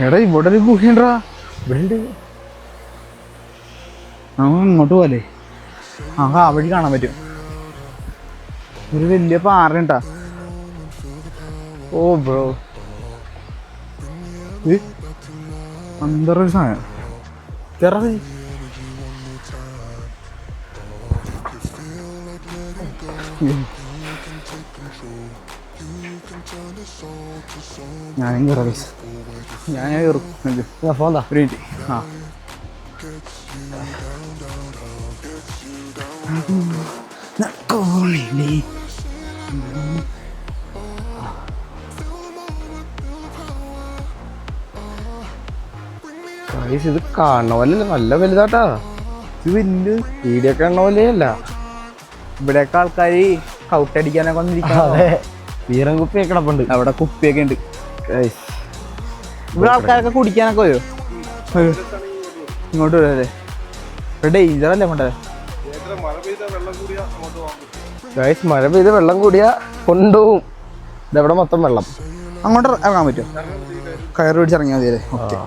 എടാ ഇവിടെ ഒരു ഗുഹയുണ്ടാ. ഇവിടെ ഉണ്ട്. നമുക്ക് അങ്ങോട്ട് പോലെ നമുക്ക് ആ വഴി കാണാൻ പറ്റും. ഒരു വലിയ പാറയുണ്ടാ. ഓ ബ്രോ, അന്തറൊരു സാധനം. കേറ ഞാനും കയറാം. ഞാൻ കയറും. ഫോന്താ ഒരു മിനിറ്റ്. ആ ഇത് കാണുന്ന പോലെ നല്ല വലുതാട്ടാ. ഇത് വലിയ വീഡിയോ കാണുന്ന പോലെയല്ല. ഇവിടെയൊക്കെ ആൾക്കാർ കൗട്ടടിക്കാനൊക്കെ വന്നിരിക്കുന്നത്. വീറൻ കുപ്പിയൊക്കെ കിടപ്പുണ്ട്. അവിടെ കുപ്പിയൊക്കെ ഉണ്ട്. ഇവിടെ ആൾക്കാരൊക്കെ കുടിക്കാനൊക്കെ വരും. ഇങ്ങോട്ട് വരല്ലേ? ഇവിടെ ഡേഞ്ചർ അല്ലേ കൊണ്ടേ? മഴ പെയ്ത് വെള്ളം കൂടിയാ കൊണ്ടുപോകും. ഇതെവിടെ മൊത്തം വെള്ളം. അങ്ങോട്ട് ഇറങ്ങാൻ പറ്റുമോ? കയറ് പിടിച്ചിറങ്ങിയാൽ മതി അല്ലേ? ഓക്കെ.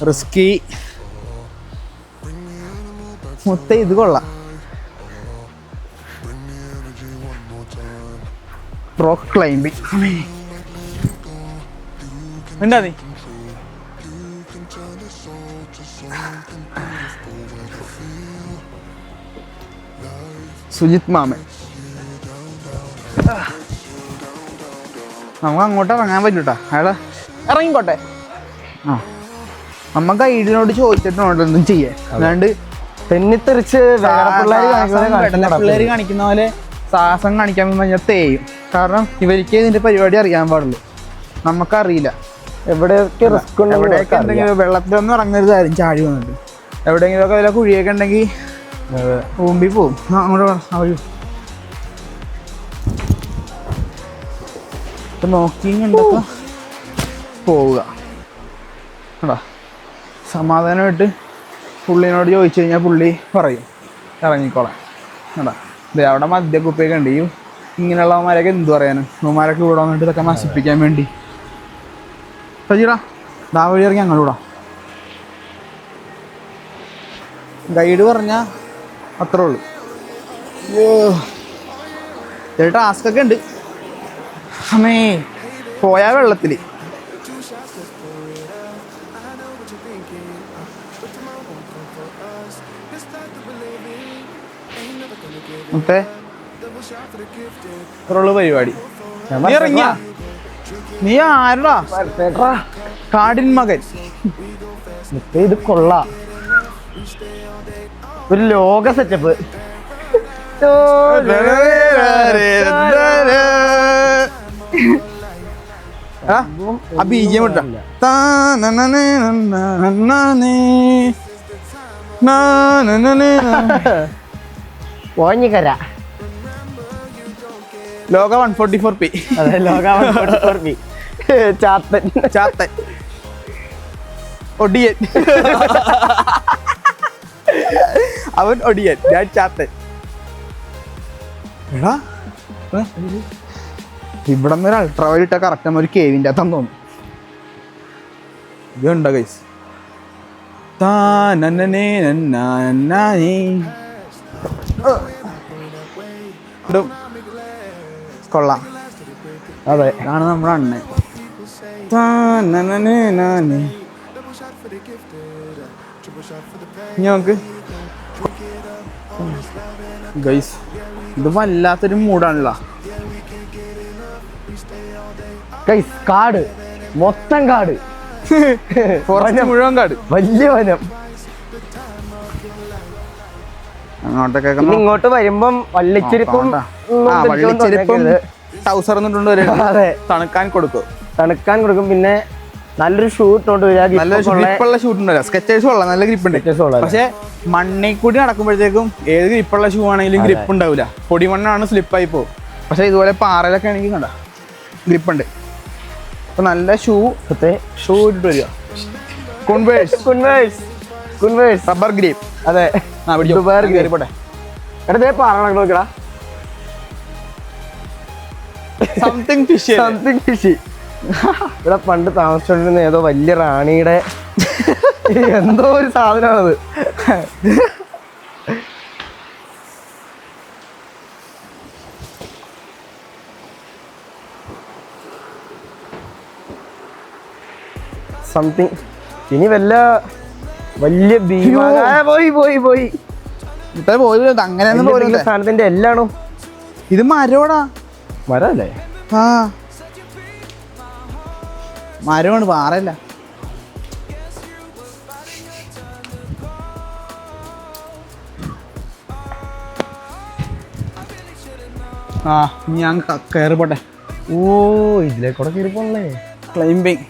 റിസ്കി മൊത്തം ഇത് കൊള്ളാം. റോക്ക് ക്ലൈംബിങ് ഉണ്ടാ നീ. സുജിത് മാമൻ. നമുക്ക് അങ്ങോട്ട് ഇറങ്ങാൻ പറ്റൂട്ടാ. അയാളെ ഇറങ്ങിക്കോട്ടെ. ആ നമ്മ ഗൈഡിനോട് ചോദിച്ചിട്ടുണ്ട് എന്തും ചെയ്യാൻ. അല്ലാണ്ട് തെന്നിത്തെറിച്ച് പിള്ളേര് കാണിക്കുന്ന പോലെ സാഹസം കാണിക്കാൻ കഴിഞ്ഞാൽ തേയും. കാരണം ഇവർക്ക് ഇതിന്റെ പരിപാടി അറിയാൻ പാടുള്ളൂ, നമുക്കറിയില്ല. എവിടെയൊക്കെ റിസ്ക് എവിടെയൊക്കെ എന്തെങ്കിലും വെള്ളത്തിലൊന്നും ഇറങ്ങരുതായിരുന്നു. ചാടി വന്നിട്ട് എവിടെയെങ്കിലും ഒക്കെ വല്ല കുഴിയൊക്കെ ഉണ്ടെങ്കിൽ ഊമ്പി പോവും. അങ്ങോട്ട് നോക്കി കണ്ടൊക്കെ പോവുക. കേട്ടോ, സമാധാനമായിട്ട് പുള്ളിനോട് ചോദിച്ചു കഴിഞ്ഞാൽ പുള്ളി പറയും ഇറങ്ങിക്കോളാം. കേട്ടോ, ഇത് അവിടെ മദ്യക്കുപ്പിയൊക്കെ ഉണ്ട്. ഈ ഇങ്ങനെയുള്ളവന്മാരൊക്കെ എന്തു പറയാനും, അവന്മാരൊക്കെ ഇവിടെ വന്നിട്ട് ഇതൊക്കെ നശിപ്പിക്കാൻ വേണ്ടി. സജീടാ ദാ വഴി ഇറങ്ങി അങ്ങോട്ട് വിടാം. ഗൈഡ് പറഞ്ഞാൽ അത്രേ ഉള്ളൂ. ചെറിയ ടാസ്കൊക്കെ ഉണ്ട്. അമ്മേ പോയാ വെള്ളത്തിൽ. മറ്റേ ഇത്രയുള്ള പരിപാടി. നീ ഇറങ്ങിയ നീ ആരടാ? കാടിൻ മകൻ. ഇത് കൊള്ളാം. ഒരു ലോക സെറ്റപ്പ്. ആ ബീജം വിട്ട ഓഞ്ഞിക്കര ലോക 144p. അതെ, ലോക 144p. ചാത്തൻ ചാത്തൻ ഒടിയൻ. അവൻ ഒടിയൻ, ഞാൻ ചാത്തൻ. എടാ ഇവിടെ നിന്ന് ഒരു അൾട്രാ വൈറ്റ് കറക്റ്റ് ഒരു കേവിൻ്റെ അകത്താന്ന് തോന്നുന്നു. ഇതുണ്ടോ ഗൈസ്? കൊള്ളാം. അതെ, ഇതാണ് നമ്മുടെ അണ്ണൻ. ഞങ്ങൾക്ക് ഗൈസ് ഇത് വല്ലാത്തൊരു മൂടാണല്ലോ. ഗൈസ് കാട് മൊത്തം കാട്. ഫോറസ്റ്റ് മുഴുവൻ കാട്, വലിയ വനം. അങ്ങോട്ടൊക്കെ ഇങ്ങോട്ട് വരുമ്പം വള്ളിച്ചെരുപ്പും ടൗസർ എന്നിട്ടുണ്ട്. തണുക്കാൻ കൊടുക്കും. പിന്നെ നല്ലൊരു ഷൂ ഇട്ടോണ്ട് നല്ലൊരു ഗ്രിപ്പുള്ള ഷൂട്ട് ഉണ്ടല്ലോ. സ്കെച്ചേഴ്സ് കൊള്ളാം, നല്ല ഗ്രിപ്പ് ഉണ്ട്. പക്ഷെ മണ്ണിൽ കൂടി നടക്കുമ്പോഴത്തേക്കും ഏത് ഗ്രിപ്പുള്ള ഷൂ ആണെങ്കിലും ഗ്രിപ്പ് ഉണ്ടാവില്ല. പൊടിമണ്ണാണ്, സ്ലിപ്പായി പോകും. പക്ഷെ ഇതുപോലെ പാറയിലൊക്കെ ആണെങ്കിൽ കണ്ട ഗ്രിപ്പ് ഉണ്ട്. അപ്പൊ നല്ല ഷൂ ഇട്ടിട്ട് വരിക. Rubber grip. അതെ, പോട്ടെ. എടേ പാറ നോക്കടാ. സംതിങ് ഫിഷി ഇവിടെ പണ്ട് താമസിച്ചോണ്ടിരുന്ന ഏതോ വലിയ റാണിയുടെ എന്തോ ഒരു സാധനമാണത്. സംതിങ് ഇനി വലിയ പോയി അങ്ങനെ സാധനത്തിന്റെ എല്ലാണോ ഇത് മരോടാ? മരല്ലേ? ആ മരമാണ്, പാറയല്ല. ആ ഞാൻ കയറി പോട്ടെ. ഓ ഇതിലേക്കൂടെ കയറി പോണല്ലേ. ക്ലൈംബിങ്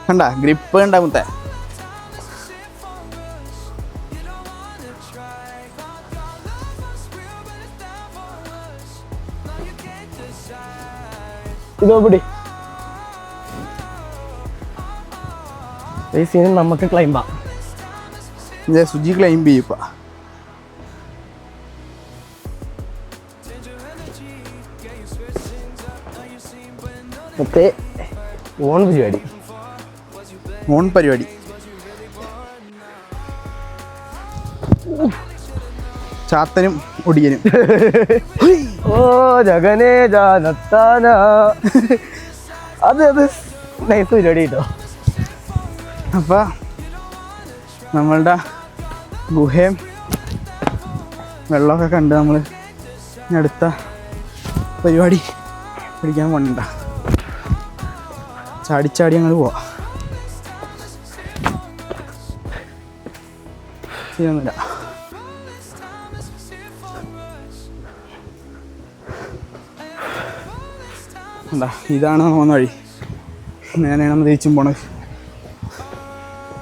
കണ്ട ഗ്രിപ്പ് കണ്ട മുത്തേ. ഇതോ പിടി. ഈ സീൻ നമുക്ക് ക്ലൈംബാ. സുജി ക്ലൈംബ് ചെയ്യപ്പ. മറ്റേ ഓൺ പരിപാടി ചാത്തനും ഒടിയനും. ഓ ജഗനേ ജാനത്താന. അത് നൈസ് പരിപാടി കേട്ടോ. അപ്പൊ നമ്മളുടെ ഗുഹയും വെള്ളമൊക്കെ കണ്ട് നമ്മൾ അടുത്ത പരിപാടി പിടിക്കാൻ പോകണ്ട. ചാടിച്ചാടി ഞങ്ങൾ പോവാം. ശരിയൊന്നുമില്ല. എന്താ ഇതാണ് പോകുന്ന വഴി. നേരെയാണ് നമ്മൾ തിരിച്ചും പോണത്.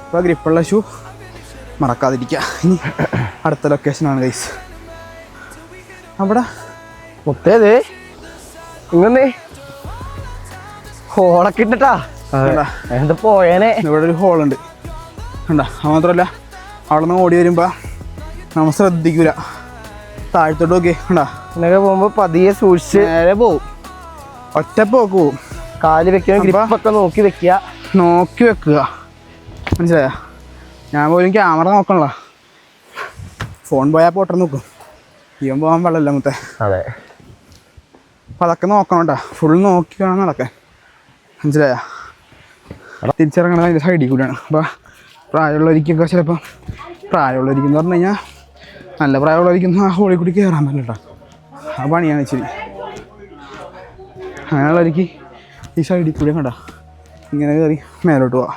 ഇപ്പോൾ ഗ്രിപ്പുള്ള ഷൂ മറക്കാതിരിക്കുക. ഇനി അടുത്ത ലൊക്കേഷനാണ് ഗൈസ്. അവിടെ മുത്തേത് ഇങ്ങനെ ഹോളൊക്കെ ഇട്ടിട്ടാ എന്താ പോയേനെ. ഇവിടെ ഒരു ഹോളുണ്ട് കണ്ട. അത് മാത്രമല്ല അവിടെ നിന്ന് ഓടി വരുമ്പോൾ നമ്മൾ ശ്രദ്ധിക്കൂല. താഴത്തോട്ട് നോക്കി കണ്ടാ. ഇങ്ങനെയൊക്കെ പോകുമ്പോൾ പതിയെ സൂക്ഷിച്ച് നേരെ പോവും. ഒറ്റപ്പോക്ക് പോവും. കാല് വെക്കുക, ഗ്രിപ്പൊക്കെ നോക്കി വെക്കുക. മനസ്സിലായ? ഞാൻ പോലും ക്യാമറ നോക്കണല്ലോ. ഫോൺ പോയാൽ പോട്ടെ നോക്കും. ഇവൻ പോകാൻ പാടില്ല മുത്തേ. അതെ. അപ്പം അതൊക്കെ നോക്കണം കേട്ടോ. ഫുൾ നോക്കി വേണം നടക്കാൻ. മനസ്സിലായ? തിരിച്ചിറങ്ങണത് അതിൻ്റെ സൈഡിൽ കൂടിയാണ്. അപ്പോൾ പ്രായമുള്ളവർക്കൊക്കെ ചിലപ്പോൾ പ്രായമുള്ളവർക്കെന്ന് പറഞ്ഞു കഴിഞ്ഞാൽ നല്ല പ്രായമുള്ളവർക്കൊന്നും ആ ഹോളിൽ കൂടി കയറാൻ പറ്റില്ല കേട്ടോ. ആ പണിയാണ് ഇച്ചിരി. അങ്ങനെയുള്ളവർക്ക് ഈ സൈഡിൽ കൂടി കണ്ട ഇങ്ങനെ കയറി മേലോട്ട് പോവാം.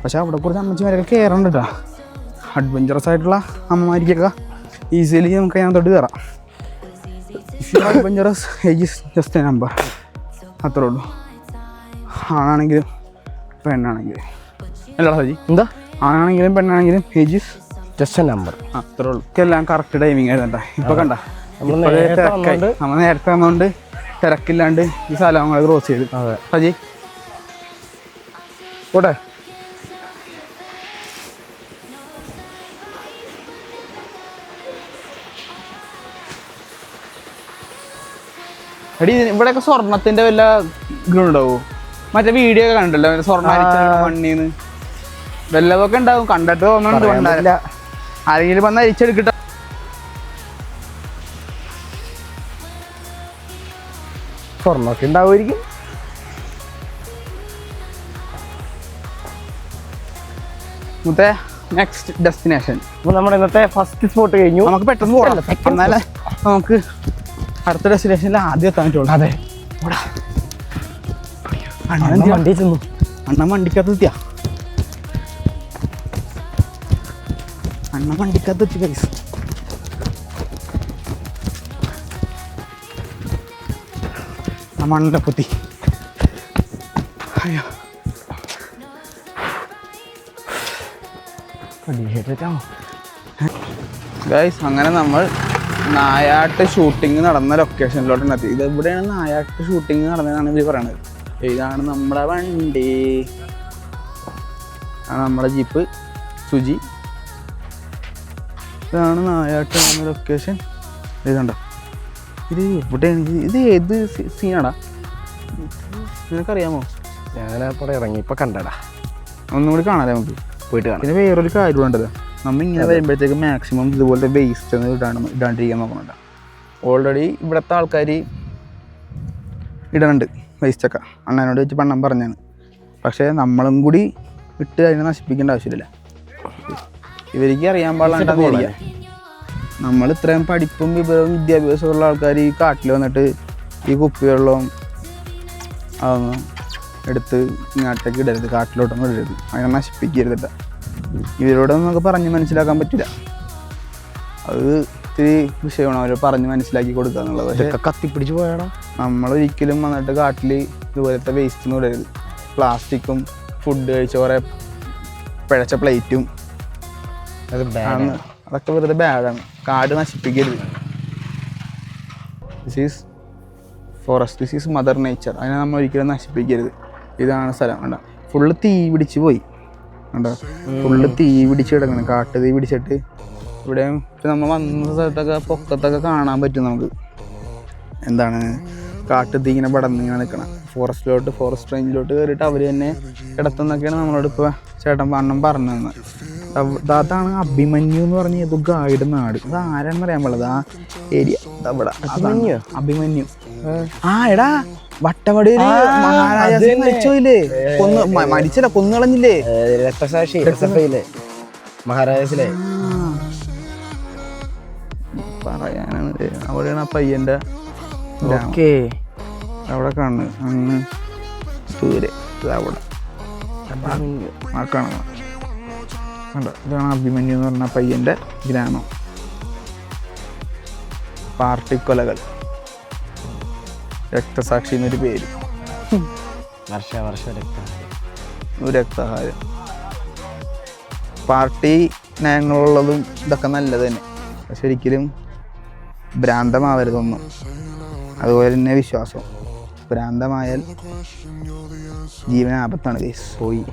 പക്ഷെ അവിടെ കുറച്ച് അമ്മച്ചിമാരൊക്കെ കയറണ്ട കേട്ടോ. അഡ്വഞ്ചറസ് ആയിട്ടുള്ള അമ്മമാർക്കൊക്കെ ഈസിലി നമുക്ക് അതിനകത്തോട്ട് കയറാം. If you adventurous age is just a number. അത്രേ ഉള്ളൂ. ആണാണെങ്കിലും പെണ്ണാണെങ്കിലും അല്ലടാ സജി. എന്താ? ആണാണെങ്കിലും പെണ്ണാണെങ്കിലും age is just a number. അത്രേ ഉള്ളൂ. എല്ലാം കറക്റ്റ് ടൈമിങ് ആയിരുന്നണ്ട. ഇപ്പം കണ്ട നമ്മൾ നേരത്തെ വന്നോണ്ട് തിരക്കില്ലാണ്ട് ഈ സ്ഥലം ഞങ്ങൾ ക്രോസ് ചെയ്ത്. അതെ സജി പോട്ടെ. എടി ഇവിടെയൊക്കെ സ്വർണത്തിന്റെ വല്ല ഗുണമുണ്ടാവോ? മറ്റേ വീഡിയോ ഒക്കെ കണ്ടല്ലോ സ്വർണ്ണം അരിച്ച മണ്ണീന്ന് വല്ലതൊക്കെ ഉണ്ടാവും. കണ്ടിട്ട് തോന്നുന്നുണ്ട് ആരെങ്കിലും വന്ന് അരിച്ചെടുക്കട്ടെ. സ്വർണ്ണമൊക്കെ ഉണ്ടാവുമായിരിക്കും. മുത്തേ നെക്സ്റ്റ് ഡെസ്റ്റിനേഷൻ. അപ്പോൾ നമ്മുടെ ഇന്നത്തെ ഫസ്റ്റ് സ്പോട്ട് കഴിഞ്ഞു. നമുക്ക് പെട്ടെന്ന് പോകാം. എന്നാലേ നമുക്ക് അടുത്ത ഡെസ്റ്റിനേഷനിൽ ആദ്യം എത്താൻ പറ്റുള്ളൂ. അതെ. വണ്ടി ചെന്നു. അണ്ണൻ വണ്ടിക്കകത്ത് എത്തി ഗൈസ്. ആ മണ്ണിലെ പൊത്തി. അയ്യോ ഗൈസ്, അങ്ങനെ നമ്മൾ നായാട്ട് ഷൂട്ടിങ് നടന്ന ലൊക്കേഷനിലോട്ട് എത്തി. ഇത് എവിടെയാണ് നായാട്ട് ഷൂട്ടിങ് നടന്നതെന്നാണ് ഇവർ പറയണത്. ഇതാണ് നമ്മുടെ വണ്ടി. ആണ് നമ്മുടെ ജീപ്പ് സുജി. ഇതാണ് നായാട്ട് നടന്ന ലൊക്കേഷൻ. ഇതുണ്ടോ ഇത് ഇവിടെ ഇത് ഏത് സീനാടാ നിനക്കറിയാമോ? ഞാനപ്പോൾ ഇറങ്ങി ഇപ്പം കണ്ടടാ. ഒന്നും കൂടി കാണാല്ലേ നമുക്ക് പോയിട്ട് കാണാം. പിന്നെ വേറൊരു കാര്യം വേണ്ടത്, നമ്മൾ ഇങ്ങനെ വരുമ്പോഴത്തേക്ക് മാക്സിമം ഇതുപോലത്തെ വേസ്റ്റ് ഒന്നും ഇടാണ്ടിരിക്കാൻ നോക്കണുണ്ട്. ഓൾറെഡി ഇവിടുത്തെ ആൾക്കാർ ഇടുന്നുണ്ട് വേസ്റ്റൊക്കെ, അണ്ണനോട് വെച്ച് പണ്ണം പറഞ്ഞാണ്. പക്ഷേ നമ്മളും കൂടി ഇട്ട് അതിനെ നശിപ്പിക്കേണ്ട ആവശ്യമില്ല. ഇവർക്ക് അറിയാൻ പാടില്ല. നമ്മൾ ഇത്രയും പഠിപ്പും വിവരവും വിദ്യാഭ്യാസമുള്ള ആൾക്കാർ ഈ കാട്ടിൽ വന്നിട്ട് ഈ കുപ്പിവെള്ളവും അതൊന്നും എടുത്ത് ഇങ്ങോട്ടേക്ക് ഇടരുത്, കാട്ടിലോട്ടൊന്നും ഇടരുത്, അങ്ങനെ നശിപ്പിക്കരുതിട്ട. ഇവരോടൊന്നും നമുക്ക് പറഞ്ഞ് മനസ്സിലാക്കാൻ പറ്റില്ല. അത് ഇത്തിരി വിഷയമാണ് അവർ പറഞ്ഞ് മനസ്സിലാക്കി കൊടുക്കുക എന്നുള്ളത്. പക്ഷേ കത്തിപ്പിടിച്ച് പോയാടാ. നമ്മളൊരിക്കലും വന്നിട്ട് കാട്ടിൽ ഇതുപോലത്തെ വേസ്റ്റൊന്നും ഇടരുത്. പ്ലാസ്റ്റിക്കും ഫുഡ് കഴിച്ച കുറേ പിഴച്ച പ്ലേറ്റും അതൊക്കെ വെറുതെ ബാഡാണ്. കാട് നശിപ്പിക്കരുത്. This is forest, this is mother nature. അതിനെ നമ്മൾ ഒരിക്കലും നശിപ്പിക്കരുത്. ഇതാണ് സ്ഥലം. കണ്ട ഫുള്ള് തീ പിടിച്ച് പോയി, കണ്ടോ ഫുള്ള് തീ പിടിച്ച് കിടക്കണം. കാട്ട് തീ പിടിച്ചിട്ട് ഇവിടെയും നമ്മൾ വന്ന സ്ഥലത്തൊക്കെ പൊക്കത്തൊക്കെ കാണാൻ പറ്റും നമുക്ക്. എന്താണ് കാട്ട് തീ ഇങ്ങനെ പടന്നിങ്ങനെ നിൽക്കണം. ഫോറസ്റ്റ് റേഞ്ചിലോട്ട് കയറിയിട്ട് അവർ തന്നെ കിടത്തുന്നൊക്കെയാണ് നമ്മളോട് ഇപ്പോൾ ചേട്ടൻ അണ്ണൻ പറഞ്ഞു തന്നത്. അതാണ് അഭിമന്യു എന്ന് പറഞ്ഞ ഏതോ ഗായിഡ് നാട്. അത് ആരാണെന്ന് അറിയാൻ പാടില്ല. ആ ഏരിയ അവിടെ അഭിമന്യു. ആ എടാ വട്ടവടയില് മഹാരാജാസ് മരിച്ചോയില്ലേ, മരിച്ചല്ല കൊന്നുകളഞ്ഞില്ലേ, രക്തസാക്ഷി മഹാരാജാസിലെ പറയാനാണ്. അവിടെയാണ് ആ പയ്യന്റെ അവിടെ കാണുന്നത്. അങ്ങ് ദൂരെ അവിടെ ആ കാണുന്നത് കണ്ടോ, ഇതാണ് അഭിമന്യു എന്ന് പറഞ്ഞ പയ്യന്റെ ഗ്രാമം. പാർട്ടിക്കൊലകൾ, രക്തസാക്ഷി എന്നൊരു പേര്, രക്തസാഹാരം. പാർട്ടി നയങ്ങളുള്ളതും ഇതൊക്കെ നല്ലത് തന്നെ, പക്ഷെ ഒരിക്കലും ഭ്രാന്തമാവരുതൊന്നും. അതുപോലെ തന്നെ വിശ്വാസം, ഭ്രാന്തമായാൽ ജീവനാപത്താണ്. കേസ് പോയി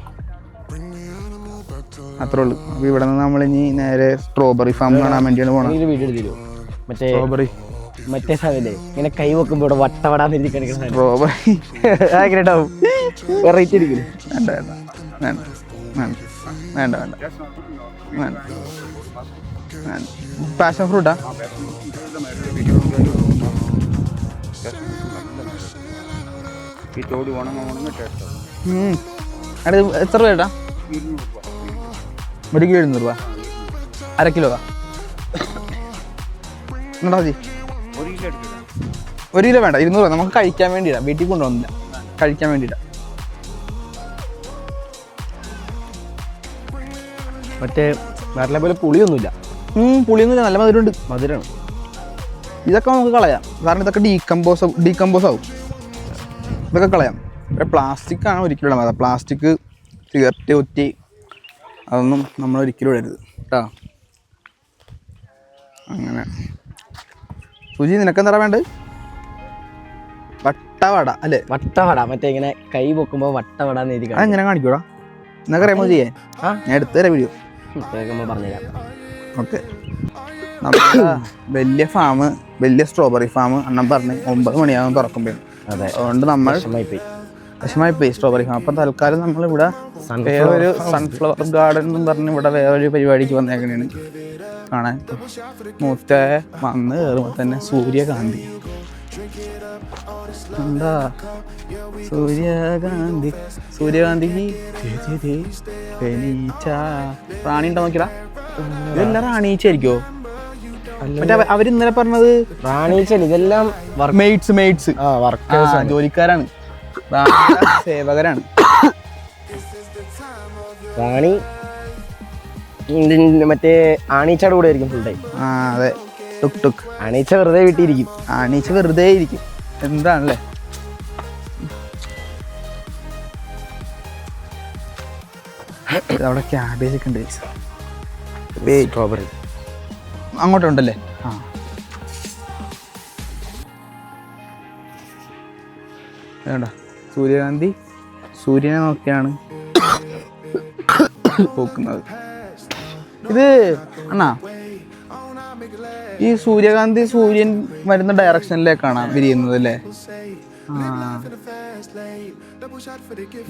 അത്രേ ഉള്ളൂ. അപ്പോൾ ഇവിടെ നിന്ന് നമ്മളിനി നേരെ സ്ട്രോബെറി ഫാം കാണാൻ വേണ്ടിയാണ് പോകണം. സ്ട്രോബെറി മറ്റേ സാധനല്ലേ ഇങ്ങനെ കൈ വെക്കുമ്പോ ഇവിടെ വട്ടവടാന്നിരിക്കും സ്ട്രോബെറി ഉണ്ടാവും. വെറൈറ്റി ഇരിക്കില്ലേ? വേണ്ട വേണ്ട വേണ്ട വേണ്ട വേണ്ട വേണ്ട വേണ്ട. പാഷൻ ഫ്രൂട്ടാ? എത്ര രൂപ ചേട്ടാ? 1 കിലോ 700 രൂപ. 1/2 കിലോ എന്നാ മതി. 1 കിലോ വേണ്ട, 200 രൂപ. നമുക്ക് കഴിക്കാൻ വേണ്ടിയിടാം, വീട്ടിൽ കൊണ്ടുവന്നില്ല, കഴിക്കാൻ വേണ്ടിയിടാം. മറ്റേ വേറെ പോലെ പുളിയൊന്നുമില്ല. പുളിയൊന്നുമില്ല, നല്ല മധുരമുണ്ട്. മധുരമാണ്. ഇതൊക്കെ നമുക്ക് കളയാം, കാരണം ഇതൊക്കെ ഡീകമ്പോസ് ആവും. ഇതൊക്കെ കളയാം. പ്ലാസ്റ്റിക് ആണ് ഒരിക്കലും ഇടാൻ. പ്ലാസ്റ്റിക്, സിഗരറ്റ് കുറ്റി അതൊന്നും നമ്മൾ ഒരിക്കലും ഇടരുത് കേട്ടോ. അങ്ങനെ സുജി, നിനക്കെന്താ വേണ്ടത്? വട്ടവട അല്ലേ? വട്ടവട, മറ്റേ ഇങ്ങനെ കൈ പൊക്കുമ്പോ വട്ടവട എഴുതി. അതെങ്ങനെ കാണിക്കൂടാ? എന്നൊക്കെ അറിയാമോ ചെയ്യാൻ? ഞാൻ എടുത്തു തരാം വീഡിയോ. പറഞ്ഞുതരാം. ഓക്കെ. നമ്മുടെ വലിയ ഫാം, വലിയ സ്ട്രോബെറി ഫാം അണ്ണൻ പറഞ്ഞ് 9 മണിയാകും തുറക്കുമ്പോൾ. അതെ, അതുകൊണ്ട് നമ്മൾ വിഷമായി പോയി സ്ട്രോബെറി ഫാം. അപ്പം തൽക്കാലം നമ്മളിവിടെ വേറൊരു സൺഫ്ലവർ ഗാർഡൻ എന്ന് പറഞ്ഞ് ഇവിടെ വേറൊരു പരിപാടിക്ക് വന്നേക്കണേണ് കാണാൻ. മൂത്ത വന്ന് കയറുമ്പോൾ തന്നെ സൂര്യകാന്തി. എന്താ സൂര്യകാന്തിക്ക് റാണി ഉണ്ടോ നോക്കിടാ. ഇതെല്ലാം റാണീച്ചായിരിക്കോ? മറ്റേ അവര് ഇന്നലെ പറഞ്ഞത് റാണീച്ചല്ല, ഇതെല്ലാം മെയ്റ്റ്സ് ജോലിക്കാരാണ്, സേവകരാണ്. റാണി മറ്റേ ആണീച്ചയുടെ കൂടെ ആയിരിക്കും ഫുൾ ടൈം. ആ അതെ, ടുക് ആണീച്ച വെറുതെ വീട്ടിയിരിക്കും. ആണീച്ച വെറുതെ ഇരിക്കും. എന്താണല്ലേ? അവിടെ ക്യാബേജ് ഒക്കെ ഉണ്ട്. സ്ട്രോബെറി അങ്ങോട്ടുണ്ടല്ലേ? ആ വേണ്ട. സൂര്യകാന്തി സൂര്യനെ നോക്കിയാണ് പൂക്കുന്നത്. ഇത് അണ്ണാ ഈ സൂര്യകാന്തി സൂര്യൻ വരുന്ന ഡയറക്ഷനിലേക്കാണ് വിരിയുന്നത് അല്ലേ?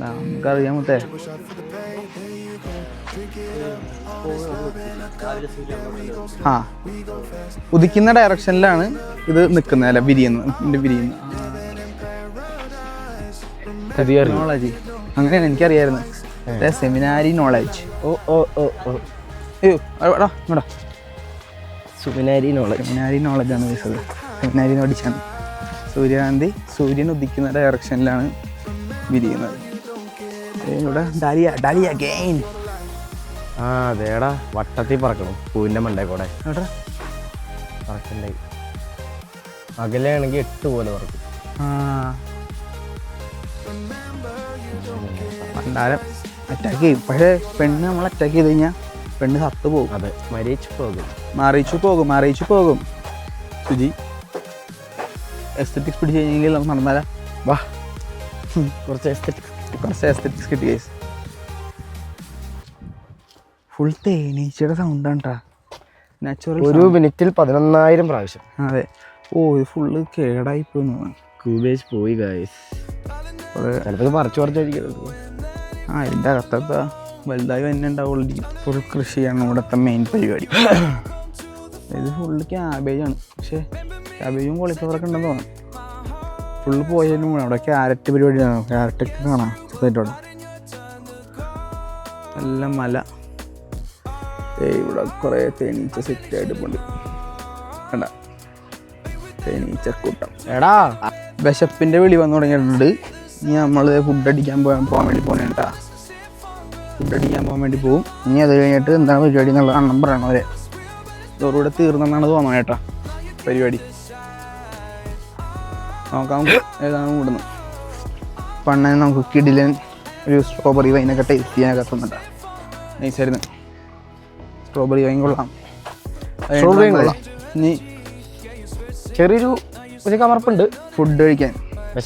നമുക്കറിയാൻ മറ്റേ ആ ഉദിക്കുന്ന ഡയറക്ഷനിലാണ് ഇത് നിൽക്കുന്നത് അല്ല വിരിയുന്നത്. നോളജ് അങ്ങനെയാണ് എനിക്കറിയായിരുന്നു. സെമിനാരി നോളജ്. സെമിനാരി നോളജാണ് ചോദിച്ചത്. സെമിനാരി നോളജാണ്. സൂര്യകാന്തി സൂര്യൻ ഉദിക്കുന്ന ഡയറക്ഷനിലാണ് വിരിയുന്നത്. ഇവിടെ ഡാലിയ ഗെയിൻ. അതേടാ വട്ടത്തിൽ പറക്കണം പൂവിൻ്റെ മണ്ടേ കൂടെ പറക്കണ്ടേ. അകലെയാണെങ്കിൽ 8 പോലെ പറക്കും. പണ്ടാരം അറ്റാക്ക് ചെയ്യും. പക്ഷേ പെണ്ണ് നമ്മൾ അറ്റാക്ക് ചെയ്ത് കഴിഞ്ഞാൽ പെണ്ണ് സത്ത് പോകും. അതെ, മറിയിച്ചു പോകും. സുജി എസ്തെറ്റിക്സ് പിടിച്ച് കഴിഞ്ഞെങ്കിൽ നമുക്ക് നടന്നാലാ? വാ, കുറച്ച് എസ്തെറ്റിക്സ് കിട്ടി ഗൈസ്. ഫുൾ തേനീച്ചയുടെ സൗണ്ടാണ് കേട്ടോ. നാച്ചുറൽ. 1 മിനിറ്റിൽ 11,000 പ്രാവശ്യം. അതെ. ഇത് ഫുള്ള് കേടായി കൂബേജ് പോയി ഗൈസ്. ചിലപ്പോൾ പറിച്ചായിരിക്കും. ഇതിൻ്റെ അകത്തൊക്കെ വലുതായി തന്നെ ഉണ്ടാവുള്ളൂ. ഫുൾ കൃഷിയാണ് ഇവിടുത്തെ മെയിൻ പരിപാടി. ഇത് ഫുള്ള് ക്യാബേജാണ്. പക്ഷേ ക്യാബേജും കോളിഫ്ലവറൊക്കെ ഉണ്ടെന്ന് തോന്നുന്നു. ഫുള്ള് പോയാലും അവിടെ ക്യാരറ്റ് പരിപാടിയാണ്. ക്യാരറ്റൊക്കെ കാണാം ചെറുതായിട്ടോടെ. നല്ല മല. ഇവിടെ കുറേ തേനീച്ച സെറ്റായിട്ട് പോണ്ട്. കണ്ട തേനീച്ചക്കൂട്ടം. എടാ വിശപ്പിൻ്റെ വിളി വന്നു തുടങ്ങിയിട്ടുണ്ട്. ഇനി നമ്മൾ ഫുഡ് അടിക്കാൻ പോകാൻ വേണ്ടി പോകണേ കേട്ടാ. ഫുഡ് അടിക്കാൻ പോകാൻ വേണ്ടി പോകും. ഇനി അത് കഴിഞ്ഞിട്ട് എന്താണ് പരിപാടി എന്നുള്ള അണ്ണം പറയണം. അവരെ ഇതോടുകൂടെ തീർന്നെന്നാണ് തോന്നണം കേട്ടാ പരിപാടി. നോക്കാം നമുക്ക് ഏതാണ് കൂടുന്നത്. പണ്ണന് നമുക്ക് കിടിലൻ ഒരു സ്ട്രോബെറി വൈനൊക്കെ ടേസ്റ്റ് ചെയ്യാനൊക്കെ തന്നിട്ടാ. നൈസായിരുന്നു. സ്ട്രോബെറി വൈൻ കൊള്ളാം. ഇനി ചെറിയൊരു കമർപ്പുണ്ട് ഫുഡ് കഴിക്കാൻ.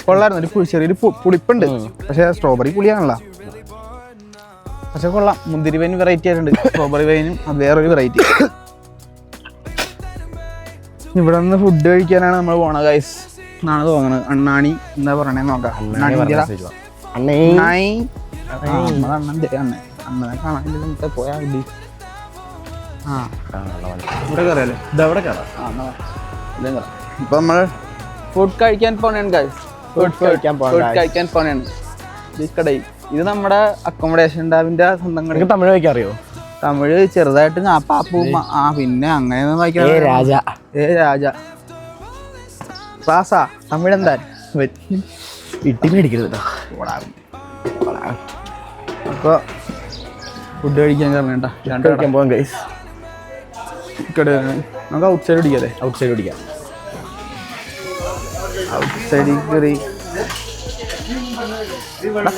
കൊള്ളായിരുന്നു. ഒരു ചെറിയൊരു പുളിപ്പുണ്ട്. പക്ഷേ സ്ട്രോബെറി പുളിയാണല്ലോ. പക്ഷെ കൊള്ളാം. മുന്തിരി വൈൻ വെറൈറ്റി ആയിട്ടുണ്ട്. സ്ട്രോബെറി വൈനും അത് വേറൊരു വെറൈറ്റി. ഇവിടെ നിന്ന് ഫുഡ് കഴിക്കാനാണ് നമ്മൾ പോണ ഗൈസ് എന്നാണ് തോന്നുന്നത്. അണ്ണാണി എന്താ പറയണേ നോക്കാം. അണ്ണനെ കാണാൻ പോയാൽ മതി. ഇവിടെ കയറിയല്ലേ? ഇതവിടെ കയറാം. ഇപ്പൊ നമ്മൾ ഫുഡ് കഴിക്കാൻ പോണേണ് ഗൈസ്. ഫുഡ് കഴിക്കാൻ പോണേണ് ഈ കടയിൽ. ഇത് നമ്മുടെ അക്കോമഡേഷൻ സ്റ്റാഫിന്റെ സ്വന്തം കട. തമിഴ് വായിക്കാൻ അറിയോ? തമിഴ് ചെറുതായിട്ട് പിന്നെ അങ്ങനെയൊന്നും വായിക്കാൻ. രാജ ക്ലാസാ തമിഴ് എന്താ ഇട്ടി മേടിക്കരുത്. അപ്പൊ ഫുഡ് കഴിക്കാൻ കയറണേട്ടാ. കഴിക്കാൻ പോകാം ഗൈസ്. നമുക്ക് ഔട്ട് സൈഡ് പിടിക്കാതെ. ഔട്ട് സൈഡ് പിടിക്കാം. ഔട്ട് സൈഡിൽ കയറി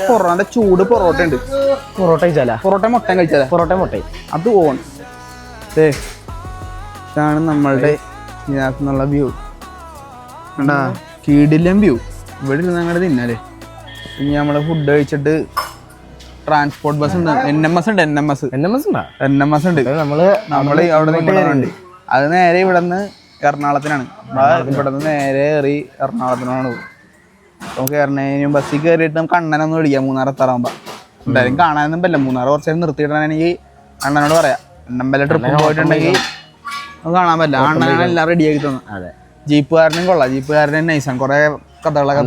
പൊറോട്ട ചൂട് പൊറോട്ട ഉണ്ട്. പൊറോട്ട കഴിച്ചാലാ? മുട്ടയും കഴിച്ചാലാ? മുട്ടയും അത് ഓൺ. ഇതാണ് നമ്മളുടെ ഇതിനകത്ത് നിന്നുള്ള വ്യൂ. കണ്ടാ കീടിലം വ്യൂ. ഇവിടെ ഇരുന്ന് അങ്ങോട്ട് തിന്നാലേ. ഇനി നമ്മള് ഫുഡ് കഴിച്ചിട്ട് ട്രാൻസ്പോർട്ട് ബസ് ഉണ്ട്. NMS ഉണ്ട്. നമ്മള് അവിടെ നിന്നുണ്ട്. അത് നേരെ ഇവിടെ നിന്ന് എറണാകുളത്തിനാണ്. ഇവിടെ നിന്ന് നേരെ കയറി എറണാകുളത്തിനാണ് പോകും. നമുക്ക് കയറണേനും ബസ്സിൽ കയറിയിട്ട് നമുക്ക് അണ്ണനൊന്നും വിളിക്കാം. മൂന്നാറെത്താറാകുമ്പോൾ എന്തായാലും കാണാനൊന്നും പറ്റില്ല. മൂന്നാറ് കുറച്ച് നേരം നിർത്തിയിട്ടാണെങ്കിൽ അണ്ണനോട് പറയാം. അണ്ണമ്പല ട്രിപ്പ് പോയിട്ടുണ്ടെങ്കിൽ നമുക്ക് കാണാൻ പറ്റില്ല. അണ്ണനാണ് എല്ലാം റെഡിയാക്കി തന്നു. ജീപ്പുകാരനും കൊള്ളാം. ജീപ്പുകാരനും നൈസാണ്. കുറെ കഥകളൊക്കെ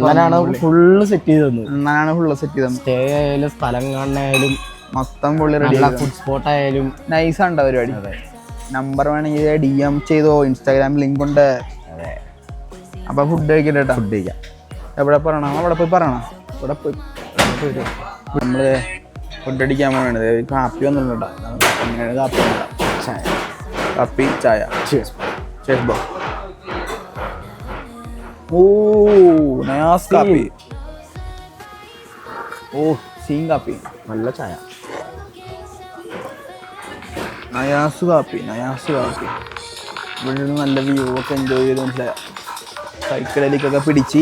ഫുള്ള് സെറ്റ് ചെയ്ത് തന്നു. അണ്ണനാണ് ഫുള്ള് സെറ്റ് ചെയ്ത് തന്നു. സ്റ്റേ ആയാലും സ്ഥലം കാണാനായാലും മൊത്തം പുള്ളി റെഡി. ഫുഡ് സ്പോട്ട് ആയാലും നൈസാണ് പരിപാടി. നമ്പർ വേണമെങ്കിൽ DM ചെയ്തോ. ഇൻസ്റ്റാഗ്രാമിൽ ലിങ്ക് ഉണ്ട്. അപ്പൊ ഫുഡ് കഴിക്കട്ടെ കേട്ടോ. ഫുഡ് കഴിക്കാം. എവിടെ പറയണം? അവിടെ പോയി പറയണം. ഇവിടെ പോയി നമ്മള് ഫുഡ് അടിക്കാൻ പോകണത്. കാപ്പി ഒന്നും കേട്ടോ. കാപ്പി ചായ. നയാസ് കാപ്പി. സീൻ കാപ്പി. നല്ല ചായ. നയാസ് കാപ്പി. ഇവിടെ നിന്ന് നല്ല വ്യൂ ഒക്കെ എൻജോയ് ചെയ്ത് മനസ്സിലായ. സൈക്കിളിലേക്കൊക്കെ പിടിച്ച്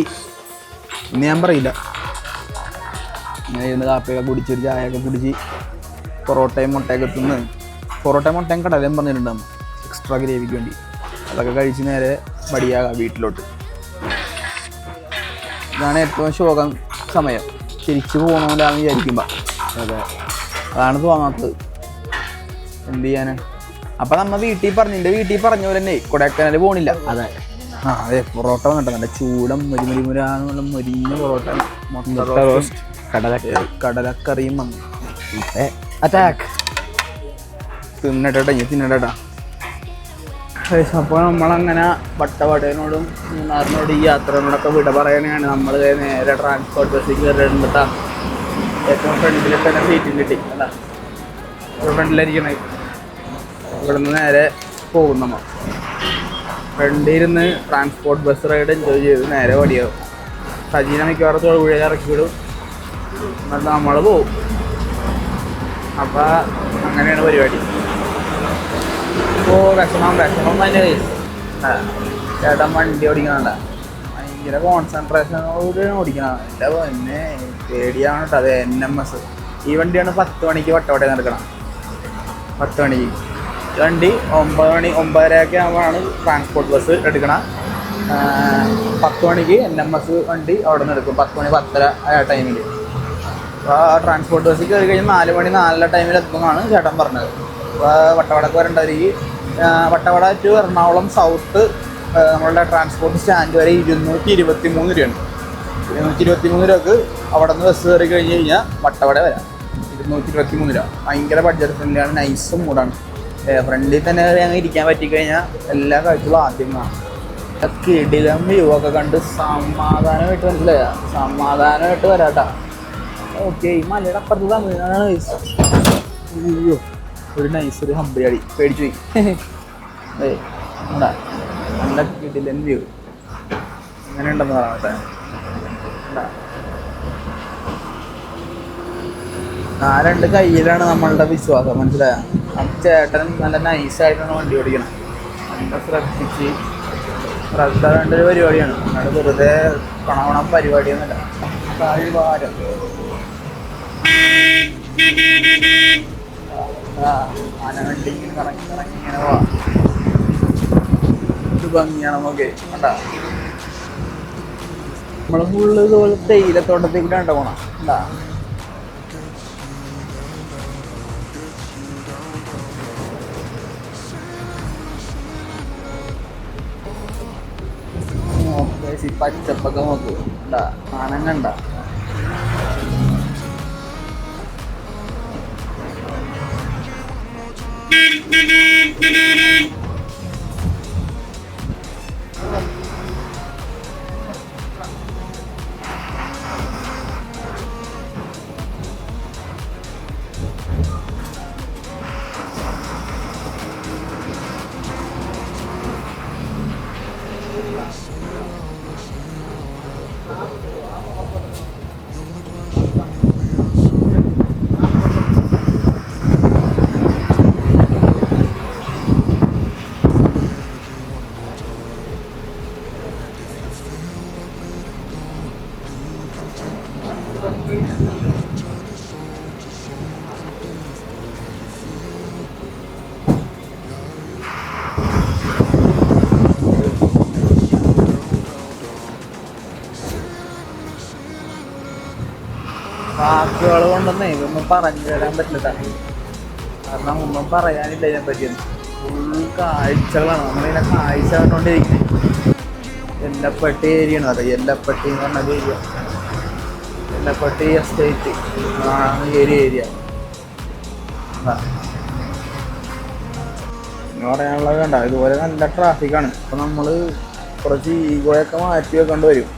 ഇന്ന് ഞാൻ പറയില്ല. ഇങ്ങനെ ഇരുന്ന് കാപ്പിയൊക്കെ കുടിച്ചൊരു ചായയൊക്കെ കുടിച്ച് പൊറോട്ടയും മുട്ടയൊക്കെ തിന്ന്. പൊറോട്ടയും മുട്ടയും കടലയും പറഞ്ഞിട്ടുണ്ടാകും എക്സ്ട്രാ ഗ്രേവിക്ക് വേണ്ടി. അതൊക്കെ കഴിച്ച് നേരെ മടിയാകാം വീട്ടിലോട്ട്. ഇതാണ് ഏറ്റവും ശോകം സമയം, തിരിച്ചു പോകണമെന്ന് വിചാരിക്കുമ്പോൾ. അതെ, അതാണ് തോന്നാത്തത്. എന്ത് ചെയ്യാന്? അപ്പം നമ്മ വീട്ടിൽ എൻ്റെ വീട്ടിൽ പറഞ്ഞ പോലെ തന്നെ കൊടൈക്കനാൽ പോണില്ല. അതെ. അതെ, പൊറോട്ട വന്നിട്ട് നല്ല ചൂടം മുരിമുരിമുരാന്നുള്ള മുരിഞ്ഞ പൊറോട്ട, കടലക്കറിയും വന്നു. അറ്റാക്ക് തിന്നട്ടാ. അപ്പോൾ നമ്മളങ്ങനെ വട്ടവടേനോടും മൂന്നാറിനോടും ഈ യാത്രയോടൊക്കെ വിട പറയാനാണ്. നമ്മൾ നേരെ ട്രാൻസ്പോർട്ട് ബസ്സിൽ കയറിയിട്ടാ ഏറ്റവും ഫ്രണ്ടിലിട്ട് തന്നെ സീറ്റും കിട്ടി. അല്ല, ഫ്രണ്ടിലിരിക്കണേ. ഇവിടുന്ന് നേരെ പോകും. നമ്മൾ ഫ്രണ്ടിലിരുന്ന് ട്രാൻസ്പോർട്ട് ബസ് റൈഡ് എൻജോയ് ചെയ്ത് നേരെ വടിയാവും. സജീന മിക്കവാറും തൊഴുപുഴയിൽ ഇറക്കി വിടും, എന്നിട്ട് നമ്മൾ പോവും. അപ്പം അങ്ങനെയാണ് പരിപാടി. ഇപ്പോൾ വിഷമം തന്നെ ചേട്ടൻ വണ്ടി ഓടിക്കണണ്ട, ഭയങ്കര കോൺസെൻട്രേഷനോട് ഓടിക്കണം. എൻ്റെ പിന്നെ പേടിയാണ് കേട്ടോ. അത് NMS ഈ വണ്ടിയാണ് 10 മണിക്ക് വട്ടവടയിൽ നടക്കണം. 10 മണിക്ക് വണ്ടി 9 മണി 9:30 ആകുമ്പോഴാണ് ട്രാൻസ്പോർട്ട് ബസ് എടുക്കണം. 10 മണിക്ക് NMS വണ്ടി അവിടെ നിന്ന് എടുക്കും. 10 മണി 10:30 ആ ടൈമിൽ. അപ്പോൾ ട്രാൻസ്പോർട്ട് ബസ്സിൽ കയറി കഴിഞ്ഞാൽ 4 മണി 4 ടൈമിൽ എത്തുമെന്നാണ് ചേട്ടൻ പറഞ്ഞത്. അപ്പോൾ വട്ടവടക്ക് വരേണ്ടവർക്ക് വട്ടവട ടു എറണാകുളം സൗത്ത് നമ്മളുടെ ട്രാൻസ്പോർട്ട് സ്റ്റാൻഡ് വരെ 223 രൂപയാണ്. 223 രൂപക്ക് അവിടെ നിന്ന് ബസ് കയറി കഴിഞ്ഞ് കഴിഞ്ഞാൽ വട്ടവട വരാം. 223 രൂപ. ഭയങ്കര ബഡ്ജറ്റ് ഫ്രണ്ട്ലിയാണ്, നൈസും മൂടാണ്. ഫ്രണ്ടിൽ തന്നെ അങ്ങ് ഇരിക്കാൻ പറ്റിക്കഴിഞ്ഞാൽ എല്ലാ കാഴ്ചകളും ആദ്യം കാണാം. കിടിലം വ്യൂ ഒക്കെ കണ്ട് സമാധാനമായിട്ട് മനസ്സിലായ സമാധാനമായിട്ട് വരാട്ടാ. ഓക്കെ, ഈ മലയുടെ അപ്പുറത്ത് തമിഴ്നാടാണ്. അയ്യോ, ഒരു നൈസ് ഒരു ഹമ്പടി പേടിച്ചു പോയി. നല്ല കിടിലൻ വ്യൂ. അങ്ങനെ ഉണ്ടെന്ന് പറയാട്ടെ. ആ രണ്ട് കയ്യിലാണ് നമ്മളുടെ വിശ്വാസം, മനസ്സിലായ? ചേട്ടൻ നല്ല നൈസായിട്ടാണ് വണ്ടി ഓടിക്കണം. നല്ല ശ്രദ്ധിച്ച് ശ്രദ്ധ വേണ്ട ഒരു പരിപാടിയാണ്. അത് വെറുതെ പണവണം പരിപാടിയൊന്നുമല്ല. താഴ്വാരം ആന വണ്ടി ഇങ്ങനെ കറങ്ങി ഇങ്ങനെ പോവാം. ഇത് ഭംഗിയാണ് നമുക്ക്. കണ്ടാ, നമ്മള് ഫുള്ള് ഇതുപോലെ തേയിലത്തോട്ടത്തേക്ക് കണ്ട പോണം. എന്താ പച്ചപ്പൊക്കെ നോക്ക്. ഉണ്ടാ ആനം കണ്ട. വാക്കുകൾ കൊണ്ടൊന്നേ ഇതൊന്നും പറഞ്ഞു തരാൻ പറ്റില്ല. കാരണം ഒന്നും പറയാനില്ല ഇതിനെപ്പറ്റിയൊന്നും. ഫുൾ കാഴ്ചകളാണ്. നമ്മളിങ്ങനെ കാഴ്ച കണ്ടുകൊണ്ടിരിക്കുന്നത്. എല്ലപ്പെട്ടി ഏരിയ ആണ്. അതെ, എല്ലപ്പെട്ടി എന്ന് പറഞ്ഞൊരു ഏരിയ. എല്ലപ്പെട്ടി എസ്റ്റേറ്റ് ആണ് ഈ ഒരു ഏരിയ. എന്ന് പറയാനുള്ളത് കണ്ട, ഇതുപോലെ നല്ല ട്രാഫിക്കാണ്. അപ്പോൾ നമ്മൾ കുറച്ച് ഈഗോയൊക്കെ മാറ്റി വെക്കേണ്ടി വരും.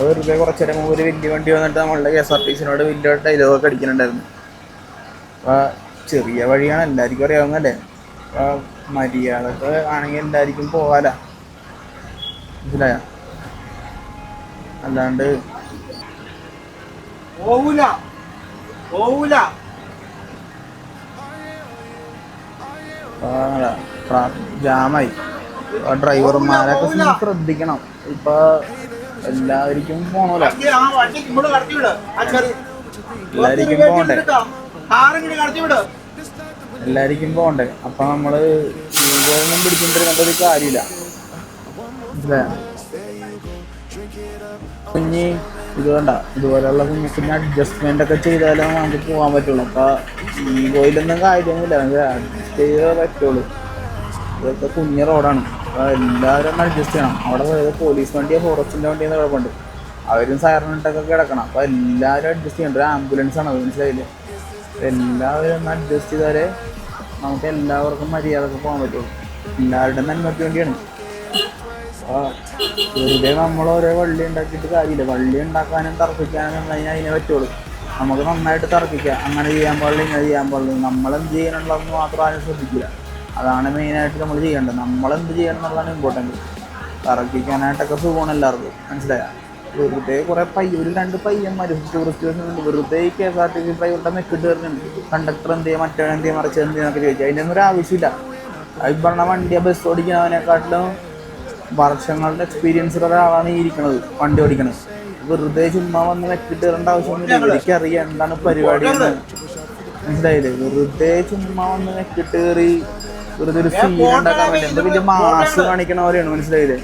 അത് വെറുതെ കുറച്ച് നേരം മുമ്പ് ഒരു വലിയ വണ്ടി വന്നിട്ട് നമ്മളുടെ KSRTCനോട് വലിയ ഡയലോഗൊക്കെ അടിക്കുന്നുണ്ടായിരുന്നു. അപ്പോൾ ചെറിയ വഴിയാണ്, എല്ലാവർക്കും അറിയാവുന്നല്ലേ. അപ്പോൾ മര്യാദക്ക് ആണെങ്കിൽ എല്ലാവർക്കും പോകാല, മനസ്സിലായ? അല്ലാണ്ട് പോവൂല ട്രാഫിക് ജാമായി. ഡ്രൈവർമാരൊക്കെ ശ്രദ്ധിക്കണം. ഇപ്പൊ എല്ലാവർക്കും പോണല്ലോ, എല്ലാവർക്കും പോകണ്ടേ. അപ്പം നമ്മൾ ഈ ഇതൊന്നും പിടിച്ചിട്ടുണ്ടെങ്കിൽ കാര്യമില്ല. കുഞ്ഞി ഇത് വേണ്ട, ഇതുപോലെയുള്ള കുഞ്ഞിന് അഡ്ജസ്റ്റ്മെന്റ് ഒക്കെ ചെയ്താലേ നമുക്ക് പോകാൻ പറ്റുള്ളൂ. അപ്പൊ ഈ പോയിലൊന്നും കാര്യമൊന്നുമില്ല, അഡ്ജസ്റ്റ് ചെയ്തേ പറ്റുള്ളൂ. ഇതൊക്കെ കുഞ്ഞ റോഡാണ്, അപ്പൊ എല്ലാവരും ഒന്ന് അഡ്ജസ്റ്റ് ചെയ്യണം. അവിടെ പോയത് പോലീസ് വണ്ടിയോ ഫോറസ്റ്റിന്റെ വണ്ടിയെന്ന് കുഴപ്പമുണ്ട്, അവരും സൈറണിട്ടൊക്കെ കിടക്കണം. അപ്പൊ എല്ലാവരും അഡ്ജസ്റ്റ് ചെയ്യണം. ഒരു ആംബുലൻസ് ആണ്, അത് മനസ്സിലായില്ലേ? എല്ലാവരും ഒന്ന് അഡ്ജസ്റ്റ് ചെയ്താലേ നമുക്ക് എല്ലാവർക്കും മര്യാദക്ക് പോകാൻ പറ്റുള്ളൂ. എല്ലാവരുടെ നന്മയ്ക്ക് വേണ്ടിയാണ്. വെറുതെ നമ്മൾ ഓരോ വള്ളി ഉണ്ടാക്കിയിട്ട് കാര്യമില്ല. വള്ളി ഉണ്ടാക്കാനും തർക്കിക്കാനും കഴിഞ്ഞാൽ അതിനെ പറ്റുള്ളൂ. നമുക്ക് നന്നായിട്ട് തർക്കിക്കാം, അങ്ങനെ ചെയ്യാൻ പാടില്ല, ഇങ്ങനെ ചെയ്യാൻ പാടില്ല. നമ്മളെന്ത് ചെയ്യണമെന്നുള്ളതെന്ന് മാത്രം ആരും ശ്രദ്ധിക്കില്ല. അതാണ് മെയിനായിട്ട് നമ്മൾ ചെയ്യേണ്ടത്. നമ്മളെന്ത് ചെയ്യണം എന്നുള്ളതാണ് ഇമ്പോർട്ടൻറ്റ്. തർക്കിക്കാനായിട്ടൊക്കെ സുഖമാണ് എല്ലാവർക്കും, മനസ്സിലായോ? വെറുതെ കുറേ ഒരു 2 പയ്യന്മാർ ടൂറിസ്റ്റ് ബസ് വെറുതെ KSRTC ഡ്രൈവറുടെ മെക്കിട്ട് വരുന്നുണ്ട്. കണ്ടക്ടർ എന്ത് ചെയ്യുക, മറ്റേ എന്ത് ചെയ്യുക, മറിച്ച് എന്ത് ചെയ്യുന്നൊക്കെ ചോദിച്ചാൽ അതിൻ്റെ ഒന്നും ഒരു ആവശ്യമില്ല. ഈ പറഞ്ഞ വണ്ടിയെ ബസ് ഓടിക്കുന്നവനെക്കാട്ടിലും വർഷങ്ങളുടെ എക്സ്പീരിയൻസ് ഒരാളാണ് ഈ ഇരിക്കണത്, വണ്ടി ഓടിക്കണത്. വെറുതെ ചുമ്മാ വന്ന് മെക്കിട്ട് വരേണ്ട ആവശ്യമൊന്നുമില്ല. എനിക്കറിയാം എന്താണ് പരിപാടി എന്ന്, മനസ്സിലായില്ലേ? വെറുതെ ചുമ്മാ വന്ന് മെക്കിട്ട് കയറി വെറുതെ ഒരു സീൻ ഉണ്ടാക്കാൻ വേണ്ടി എന്താ വലിയ മാസ് കാണിക്കണവരെയാണ്, മനസ്സിലായില്ലേ?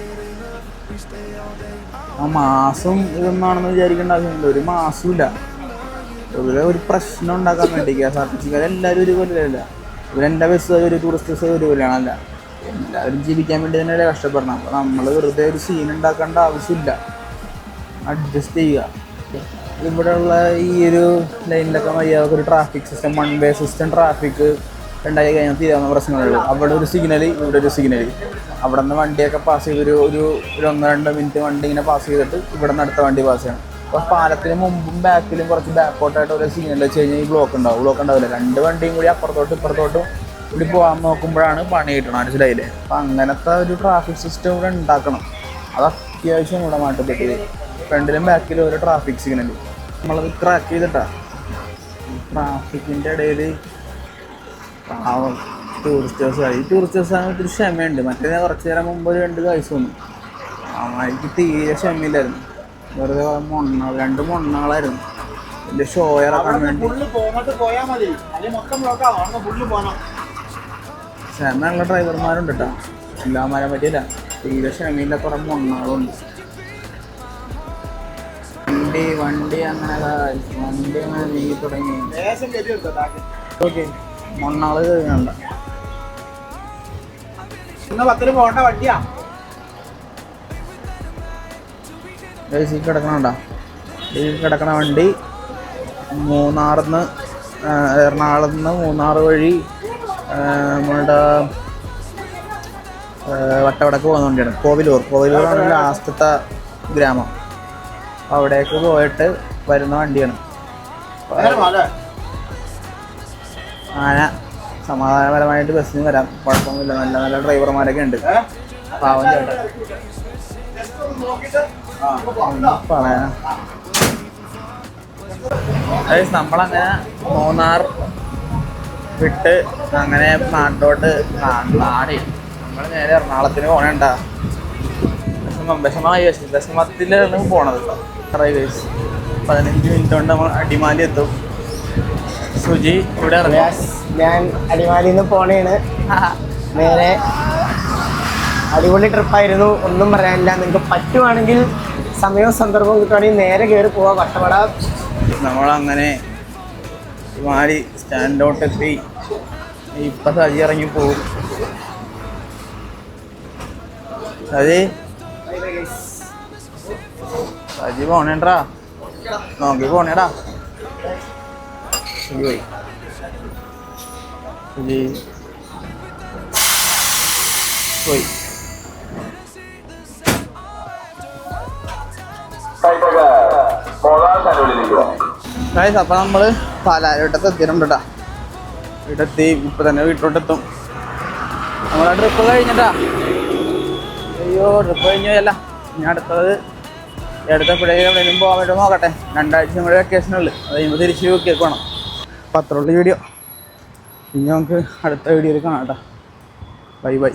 ആ മാസും ഇതൊന്നാണെന്ന് വിചാരിക്കേണ്ട ആവശ്യമില്ല, ഒരു മാസും ഇല്ല. വെറുതെ ഒരു പ്രശ്നം ഉണ്ടാക്കാൻ വേണ്ടി KSRTC എല്ലാവരും ഒരുപോലെയല്ല. ഇവരെൻ്റെ ബസ് ഒരു ടൂറിസ്റ്റ് ബസ് ഒരുപോലെയാണല്ല. എല്ലാവരും ജീവിക്കാൻ വേണ്ടി തന്നെയല്ലേ കഷ്ടപ്പെടണം. അപ്പോൾ നമ്മൾ വെറുതെ ഒരു സീൻ ഉണ്ടാക്കേണ്ട ആവശ്യമില്ല, അഡ്ജസ്റ്റ് ചെയ്യുക. ഇവിടെയുള്ള ഈ ഒരു ലൈനിലൊക്കെ മര്യാദക്ക് ഒരു ട്രാഫിക് സിസ്റ്റം, 1 വേ സിസ്റ്റം ട്രാഫിക് ഉണ്ടായി കഴിഞ്ഞാൽ തീരാവുന്ന പ്രശ്നങ്ങളുള്ളൂ. അവിടെ ഒരു സിഗ്നൽ, ഇവിടെ ഒരു സിഗ്നൽ. അവിടെ നിന്ന് വണ്ടിയൊക്കെ പാസ് ചെയ്ത് ഒരു 1-2 മിനിറ്റ് വണ്ടി ഇങ്ങനെ പാസ് ചെയ്തിട്ട് ഇവിടെ നിന്ന് അടുത്ത വണ്ടി പാസ് ചെയ്യണം. അപ്പോൾ പാലത്തിന് മുമ്പും ബാക്കിലും കുറച്ച് ബാക്കോട്ടായിട്ട് ഒരു സിഗ്നൽ വെച്ച് കഴിഞ്ഞാൽ ഈ ബ്ലോക്ക് ഉണ്ടാവില്ല. 2 വണ്ടിയും കൂടി അപ്പുറത്തോട്ടും ഇപ്പുറത്തോട്ടും ഇവിടെ പോകാൻ നോക്കുമ്പോഴാണ് പണി കിട്ടണം, മനസ്സിലായില്ലേ? അപ്പം അങ്ങനത്തെ ഒരു ട്രാഫിക് സിസ്റ്റം ഇവിടെ ഉണ്ടാക്കണം. അത് അത്യാവശ്യം ഇവിടെ മാറ്റപ്പെട്ടത്. ഫ്രണ്ടിലും ബാക്കിലും ഒരു ട്രാഫിക് സിഗ്നൽ നമ്മളത് ക്രാക്ക് ചെയ്തിട്ടാ. ട്രാഫിക്കിൻ്റെ ഇടയിൽ ടൂറിസ്റ്റേഴ്സായി. ടൂറിസ്റ്റേഴ്സാണ് ഒത്തിരി ക്ഷമയുണ്ട്. മറ്റേ കുറച്ച് നേരം മുമ്പ് ഒരു 2 കാഴ്ച വന്നു, എനിക്ക് തീരെ ക്ഷമയില്ലായിരുന്നു. വെറുതെ 2 മൊണ്ണകളായിരുന്നു എൻ്റെ ഷോ ഇറക്കാൻ വേണ്ടി. ക്ഷമയുള്ള ഡ്രൈവർമാരുണ്ട് കേട്ടോ, എല്ലാമാരെ പറ്റിയില്ല. തീരെ ക്ഷമയില്ല, കുറേ മൊണ്ണകളുണ്ട്. വണ്ടി അങ്ങനെ നീങ്ങി തുടങ്ങി. ഓക്കെ, മൊണ്ണാള് കഴിഞ്ഞല്ല. പോകേണ്ട വണ്ടിയാ കിടക്കണണ്ട. ഈ കിടക്കണ വണ്ടി എറണാകുളത്ത് നിന്ന് മൂന്നാർ വഴി നമ്മളുടെ വട്ടവടക്ക് പോകുന്ന വണ്ടിയാണ്. കോവിലൂറാണ് ലാസ്റ്റത്തെ ഗ്രാമം. അവിടേക്ക് പോയിട്ട് വരുന്ന വണ്ടിയാണ്. അങ്ങനെ സമാധാനപരമായിട്ട് ബസ്സിന് വരാം, കുഴപ്പമൊന്നുമില്ല. നല്ല നല്ല ഡ്രൈവർമാരൊക്കെ ഉണ്ട്. പാവം ചേട്ടൻ പറയാ. നമ്മളങ്ങനെ മൂന്നാർ വിട്ട് അങ്ങനെ നാട്ടിലോട്ട് നമ്മൾ നേരെ എറണാകുളത്തിന് പോകണേണ്ട. വിഷമത്തിലാണ് പോണത്. ഡ്രൈവേഴ്സ് 15 മിനിറ്റ് കൊണ്ട് നമ്മൾ അടിമാലി എത്തും. സുജി ഇവിടെ ഇറങ്ങി. ഞാൻ അടിമാലിയിൽ നിന്ന് പോണേണ്. നേരെ അടിപൊളി ട്രിപ്പായിരുന്നു, ഒന്നും പറയാനില്ല. നിങ്ങൾക്ക് പറ്റുവാണെങ്കിൽ സമയവും സന്ദർഭവും കിട്ടുവാണെങ്കിൽ നേരെ കയറി പോവാം വട്ടവട. നമ്മളങ്ങനെ അടിമാലി സ്റ്റാൻഡിലോട്ടെത്തി. ഇപ്പം സജി ഇറങ്ങി പോകും. സജി പോണേണ്ടാ, നോക്കി പോണേടാ. സുജി പോയി. സുജി പോയി. അപ്പം നമ്മൾ പാലാരിവട്ടത്ത് എത്തിയിട്ടുണ്ട് കേട്ടോ. വീടെത്തി. ഇപ്പം തന്നെ വീട്ടിലോട്ടെത്തും. നമ്മളെ ട്രിപ്പ് കഴിഞ്ഞിട്ടാ. അയ്യോ, ട്രിപ്പ് കഴിഞ്ഞല്ല. ഇനി അടുത്തത് എപ്പോഴേക്കും എവിടെയും പോകാൻ വേണ്ടി നോക്കട്ടെ. 2 ആഴ്ച കൂടെ വെക്കേഷനുള്ളു. അത് കഴിയുമ്പോൾ തിരിച്ച് കേക്ക് വേണം. അപ്പോൾ അത്രയുള്ള വീഡിയോ. ഇനി നമുക്ക് അടുത്ത വീഡിയോയിൽ കാണാം കേട്ടോ. Bye bye.